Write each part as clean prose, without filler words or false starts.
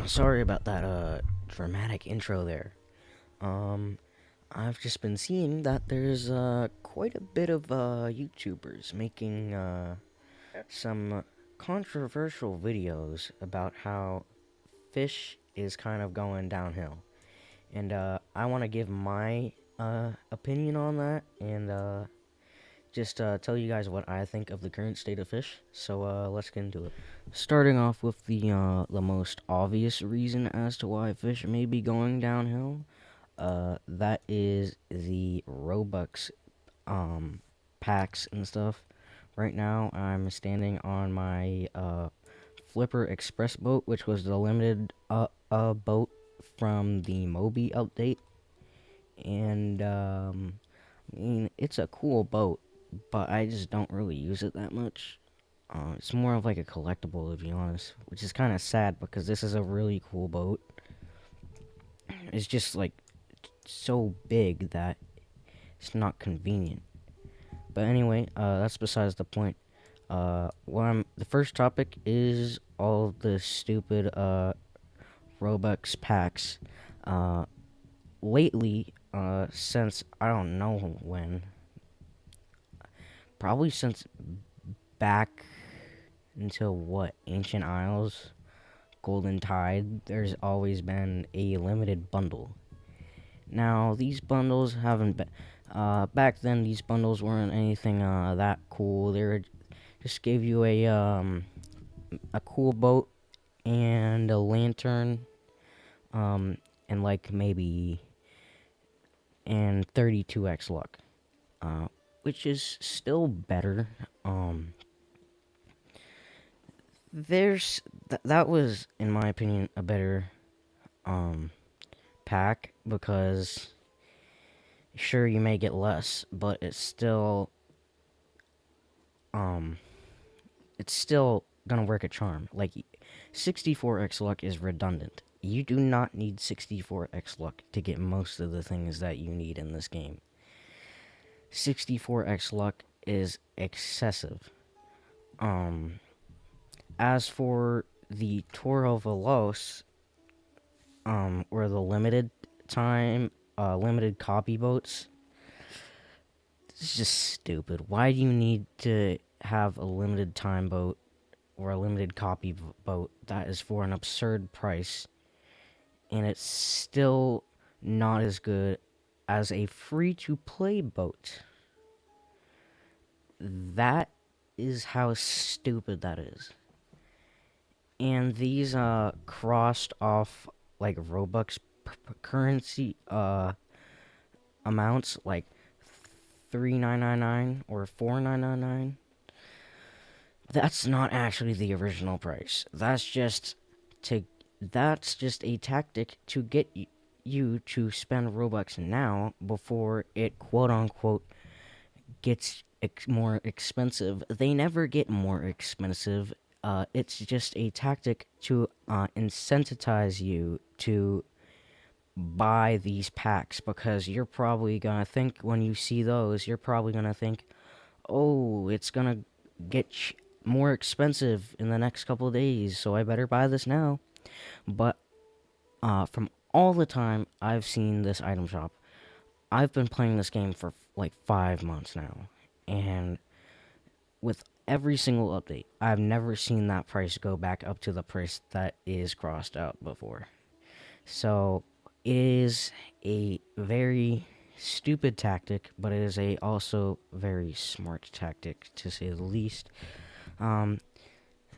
Sorry about that dramatic intro there. Um I've just been seeing that there's quite a bit of YouTubers making some controversial videos about how fish is kind of going downhill. And I want to give my opinion on that and just tell you guys what I think of the current state of fish. So let's get into it. Starting off with the most obvious reason as to why fish may be going downhill, that is the Robux packs and stuff. Right now, I'm standing on my Flipper Express boat, which was the limited boat from the Moby update, and I mean it's a cool boat, but I just don't really use it that much. It's more of like a collectible, to be honest, which is kind of sad because this is a really cool boat. It's just like so big that it's not convenient. But anyway, that's besides the point. The first topic is all of the stupid Robux packs. Uh, Lately, since I don't know when, probably since back until what, Ancient Isles, Golden Tide, there's always been a limited bundle. Now, these bundles haven't been. Back then, these bundles weren't anything that cool. They were just gave you a cool boat and a lantern, and like maybe and 32x luck, which is still better. That was, in my opinion, a better pack because sure you may get less, but it's still gonna work a charm. Like 64x luck is redundant. You do not need 64x luck to get most of the things that you need in this game. 64x luck is excessive. As for the Toro Veloz, or the limited copy boats, it's just stupid. Why do you need to have a limited time boat or a limited copy boat that is for an absurd price, and it's still not as good as a free-to-play boat? That is how stupid that is. And these crossed off like Robux currency amounts, like 3,999 or 4,999. That's not actually the original price. That's just a tactic to get you to spend Robux now before it quote unquote gets more expensive. They never get more expensive. It's just a tactic to incentivize you to buy these packs, because you're probably gonna think, when you see those, you're probably gonna think, oh, it's gonna get more expensive in the next couple of days, so I better buy this now. But from all the time I've seen this item shop, I've been playing this game for like 5 months now, and with every single update, I've never seen that price go back up to the price that is crossed out before. So it is a very stupid tactic, but it is a also very smart tactic, to say the least.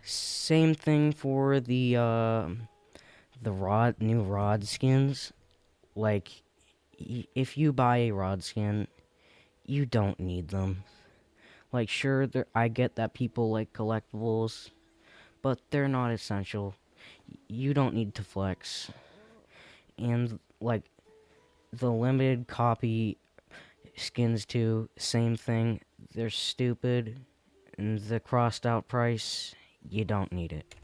Same thing for the new rod skins. Like, if you buy a rod skin, you don't need them. Like, sure, I get that people like collectibles, but they're not essential. You don't need to flex. And, like, the limited copy skins too, same thing. They're stupid. And the crossed out price, you don't need it.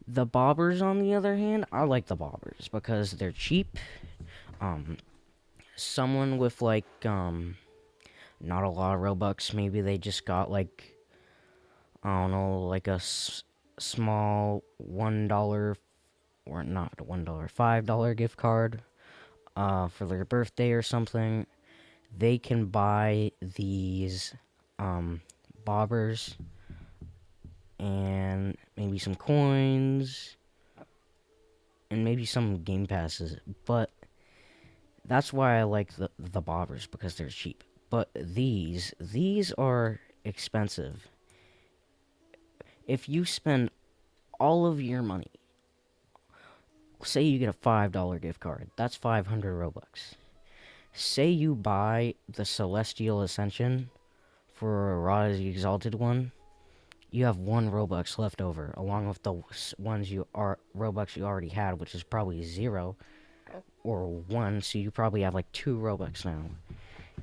The bobbers, on the other hand, I like the bobbers because they're cheap. Someone with like not a lot of Robux, maybe they just got like, I don't know, like a small $1 or not $1, $5 gift card for their birthday or something, they can buy these bobbers and maybe some coins and maybe some game passes. But that's why I like the bobbers, because they're cheap. But these are expensive. If you spend all of your money, say you get a $5 gift card, that's 500 Robux. Say you buy the Celestial Ascension for Ra the Exalted one, you have 1 Robux left over, along with the ones Robux you already had, which is probably 0 or 1, so you probably have like 2 Robux now.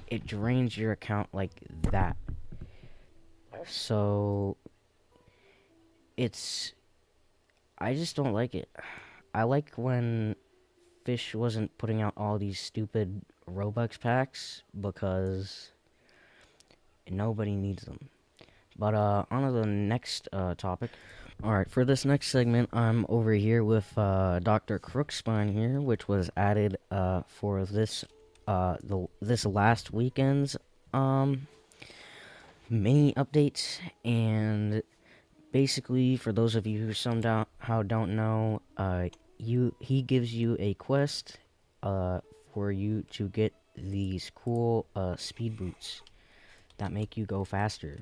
It drains your account like that. So I just don't like it. I like when Fish wasn't putting out all these stupid Robux packs because nobody needs them. But on to the next topic. Alright, for this next segment, I'm over here with Dr. Crookspine here, which was added for this this last weekend's mini updates. And basically, for those of you who somehow don't know, he gives you a quest for you to get these cool speed boots that make you go faster.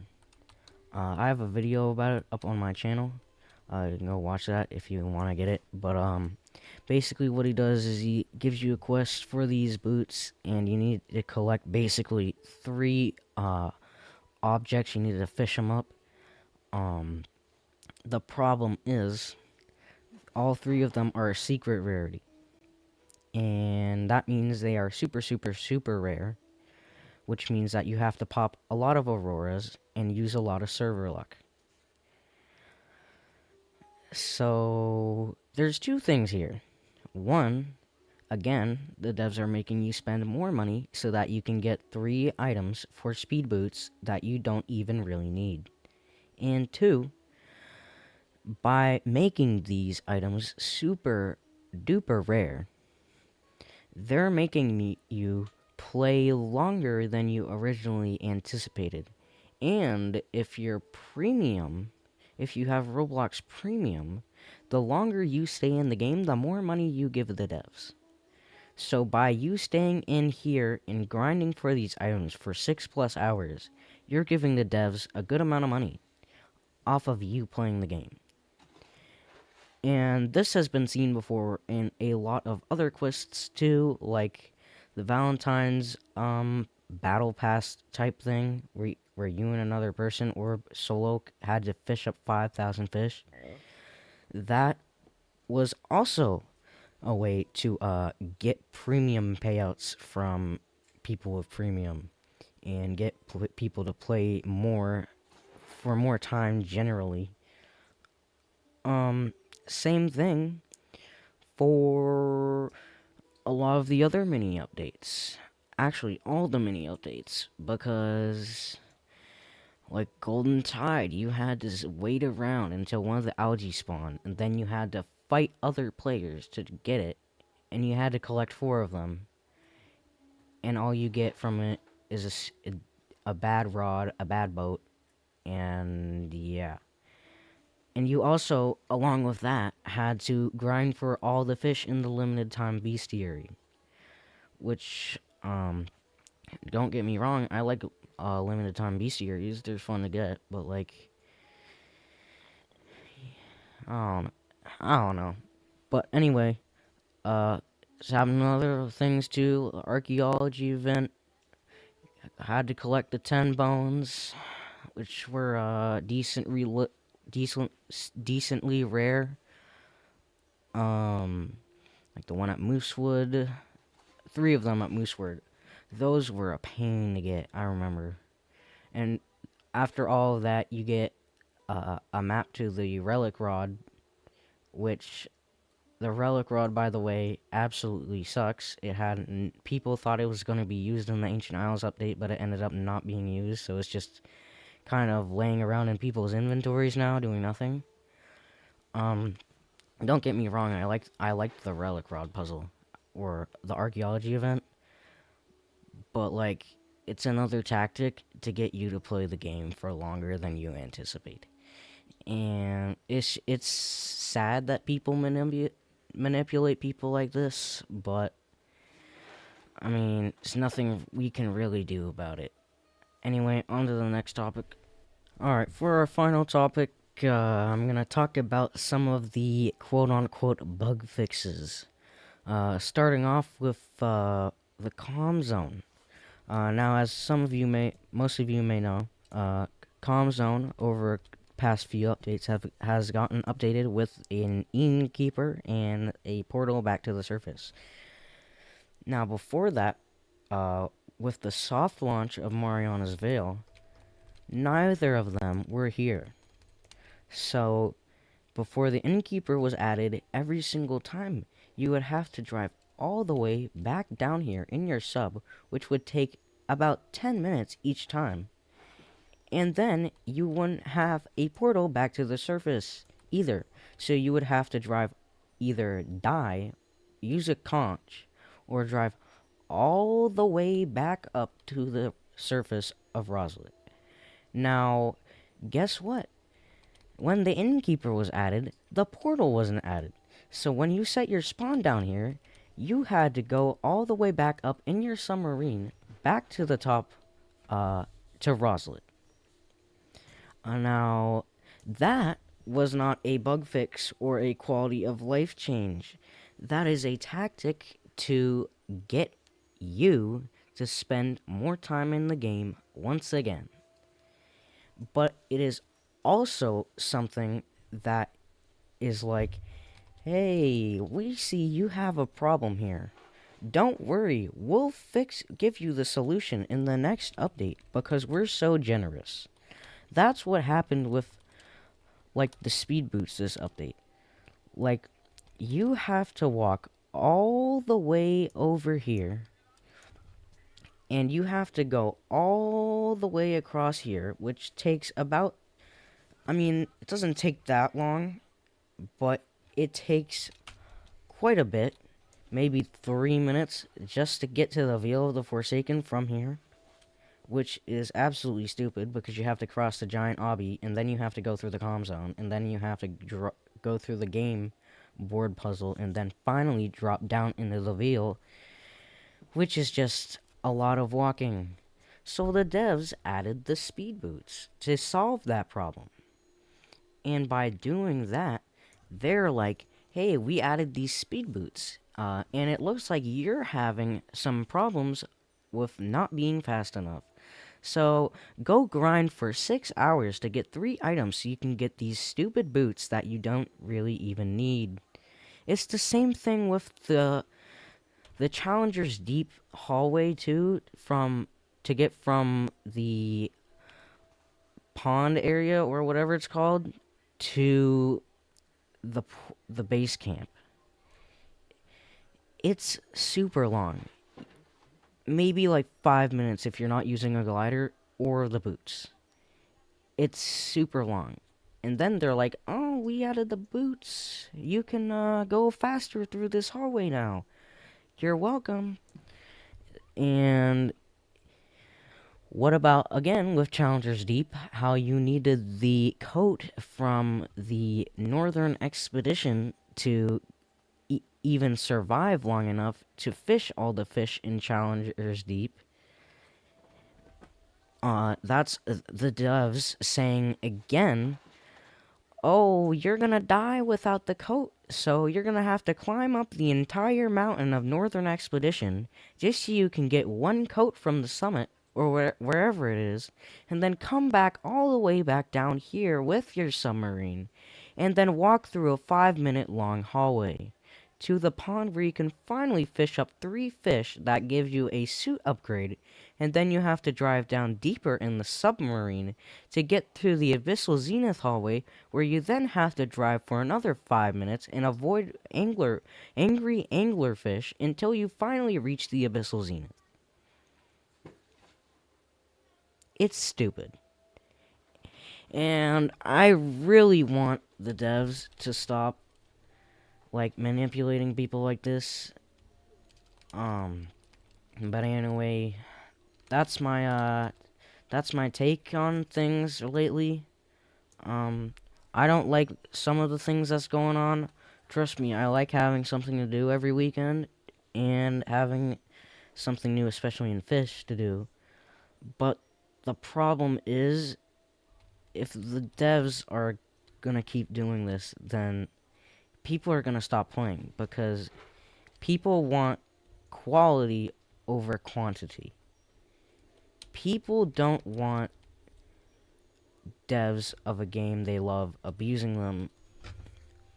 I have a video about it up on my channel. You can go watch that if you want to get it. But basically what he does is he gives you a quest for these boots, and you need to collect basically 3 objects. You need to fish them up. The problem is all 3 of them are a secret rarity, and that means they are super, super, super rare, which means that you have to pop a lot of Auroras and use a lot of server luck. So, there's 2 things here. One, again, the devs are making you spend more money so that you can get 3 items for speed boots that you don't even really need. And 2, by making these items super duper rare, they're making you play longer than you originally anticipated. And if you're premium, if you have Roblox Premium, the longer you stay in the game, the more money you give the devs. So by you staying in here and grinding for these items for 6+ hours, you're giving the devs a good amount of money off of you playing the game. And this has been seen before in a lot of other quests too, like the Valentine's battle pass type thing, where you and another person or solo had to fish up 5,000 fish. That was also a way to get premium payouts from people with premium and get people to play more for more time generally. Same thing for a lot of the other mini updates. Actually, all the mini updates, because like Golden Tide, you had to wait around until one of the algae spawned, and then you had to fight other players to get it, and you had to collect 4 of them, and all you get from it is a bad rod, a bad boat, and yeah. And you also, along with that, had to grind for all the fish in the limited time bestiary. Which, don't get me wrong, I like limited time bestiaries. They're fun to get, but like, I don't know. But anyway, just having other things too. Archaeology event. I had to collect the 10 bones, which were decently rare. Like the one at Moosewood, 3 of them at Moosewood. Those were a pain to get, I remember. And after all of that, you get a map to the Relic Rod, which the Relic Rod, by the way, absolutely sucks. People thought it was going to be used in the Ancient Isles update, but it ended up not being used, so it's just kind of laying around in people's inventories now, doing nothing. Don't get me wrong, I liked the relic rod puzzle or the archaeology event, but like it's another tactic to get you to play the game for longer than you anticipate. And it's sad that people manipulate people like this, but I mean, there's nothing we can really do about it. Anyway, on to the next topic. Alright, for our final topic, I'm gonna talk about some of the quote unquote bug fixes. Starting off with the calm zone. Now, as most of you may know, calm zone over past few updates has gotten updated with an innkeeper and a portal back to the surface. Now, before that, uh, with the soft launch of Mariana's Veil, neither of them were here. So, before the innkeeper was added, every single time you would have to drive all the way back down here in your sub, which would take about 10 minutes each time. And then you wouldn't have a portal back to the surface either. So you would have to either die, use a conch, or drive all the way back up to the surface of Roslet. Now, guess what? When the innkeeper was added, the portal wasn't added. So when you set your spawn down here, you had to go all the way back up in your submarine, back to the top, to Roslet. Now, that was not a bug fix or a quality of life change. That is a tactic to get you to spend more time in the game once again. But it is also something that is like, hey, we see you have a problem here. Don't worry, we'll give you the solution in the next update because we're so generous. That's what happened with, like, the speed boots this update. Like, you have to walk all the way over here, and you have to go all the way across here, which takes about, I mean, it doesn't take that long, but it takes quite a bit, maybe 3 minutes, just to get to the Veil of the Forsaken from here. Which is absolutely stupid because you have to cross the giant obby, and then you have to go through the comm zone, and then you have to go through the game board puzzle, and then finally drop down into the Veil, which is just a lot of walking. So the devs added the speed boots to solve that problem. And by doing that, they're like, hey, we added these speed boots, and it looks like you're having some problems with not being fast enough. So, go grind for 6 hours to get 3 items so you can get these stupid boots that you don't really even need. It's the same thing with the Challenger's Deep hallway too, to get from the pond area or whatever it's called to the base camp. It's super long. Maybe like 5 minutes if you're not using a glider or the boots. It's super long. And then they're like, oh, we added the boots. You can go faster through this hallway now. You're welcome. And what about, again, with Challengers Deep, how you needed the coat from the Northern Expedition to even survive long enough to fish all the fish in Challengers Deep? That's the devs saying again, oh, you're gonna die without the coat, so you're gonna have to climb up the entire mountain of Northern Expedition just so you can get one coat from the summit, or wherever it is, and then come back all the way back down here with your submarine, and then walk through a 5-minute long hallway to the pond where you can finally fish up 3 fish that give you a suit upgrade, and then you have to drive down deeper in the submarine to get to the Abyssal Zenith hallway, where you then have to drive for another 5 minutes and avoid angry anglerfish until you finally reach the Abyssal Zenith. It's stupid. And I really want the devs to stop like manipulating people like this. But anyway, that's my take on things lately. Um, I don't like some of the things that's going on. Trust me, I like having something to do every weekend and having something new, especially in Fish, to do. But the problem is, if the devs are gonna keep doing this, then people are gonna stop playing because people want quality over quantity. People don't want devs of a game they love abusing them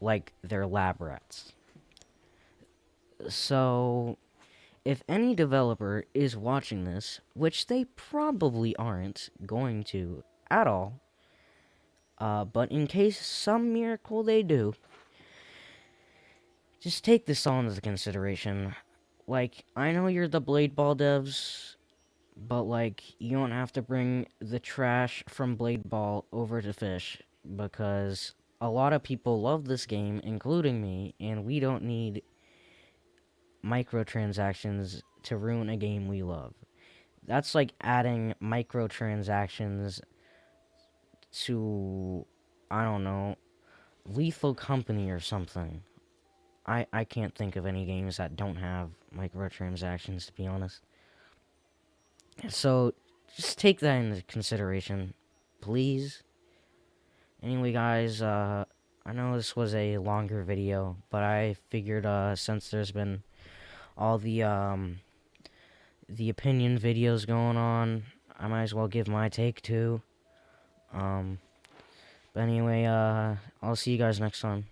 like they're lab rats. So, if any developer is watching this, which they probably aren't going to at all, but in case some miracle they do, just take this all into consideration. Like, I know you're the Blade Ball devs, but like, you don't have to bring the trash from Blade Ball over to Fish, because a lot of people love this game, including me, and we don't need microtransactions to ruin a game we love. That's like adding microtransactions to, I don't know, Lethal Company or something. I can't think of any games that don't have microtransactions, to be honest. So, just take that into consideration, please. Anyway, guys, I know this was a longer video, but I figured, since there's been all the opinion videos going on, I might as well give my take, too. But anyway, I'll see you guys next time.